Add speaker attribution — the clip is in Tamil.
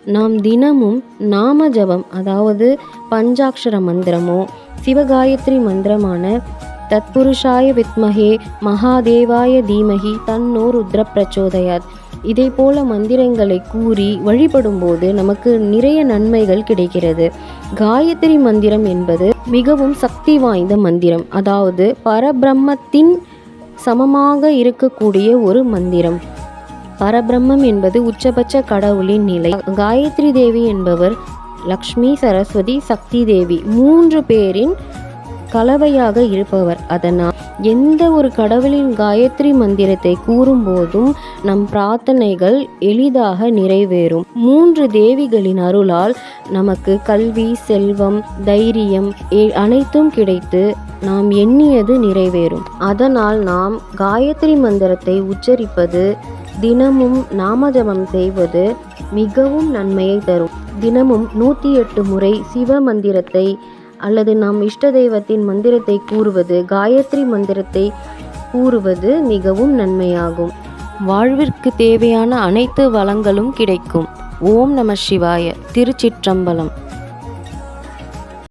Speaker 1: நாம் தினமும் நாம ஜபம், அதாவது பஞ்சாட்சர மந்திரமோ சிவகாயத்ரி மந்திரமான தத்புருஷாய வித்மஹே மகாதேவாய தீமஹி தன்னோ ருத்ர பிரச்சோதயாத், இதை போல மந்திரங்களை கூறி வழிபடும்போது நமக்கு நிறைய நன்மைகள் கிடைக்கிறது. காயத்ரி மந்திரம் என்பது மிகவும் சக்தி வாய்ந்த மந்திரம், அதாவது பரபிரம்மத்தின் சமமாக இருக்கக்கூடிய ஒரு மந்திரம். பரபிரம்மம் என்பது உச்சபட்ச கடவுளின் நிலை. காயத்ரி தேவி என்பவர் லக்ஷ்மி, சரஸ்வதி, சக்தி தேவி 3 பேரின் கலவையாக இருப்பவர். அதனால் எந்த ஒரு கடவுளின் காயத்ரி மந்திரத்தை கூறும்போதும் நம் பிரார்த்தனைகள் எளிதாக நிறைவேறும். 3 தேவிகளின் அருளால் நமக்கு கல்வி, செல்வம், தைரியம் அனைத்தும் கிடைத்து நாம் எண்ணியது நிறைவேறும். அதனால் நாம் காயத்ரி மந்திரத்தை உச்சரிப்பது, தினமும் நாமஜபம் செய்வது மிகவும் நன்மையை தரும். தினமும் 108 முறை சிவ மந்திரத்தை அல்லது நம் இஷ்ட தெய்வத்தின் மந்திரத்தை கூறுவது, காயத்ரி மந்திரத்தை கூறுவது மிகவும் நன்மையாகும். வாழ்விற்கு தேவையான அனைத்து வளங்களும் கிடைக்கும். ஓம் நம சிவாய. திருச்சிற்றம்பலம்.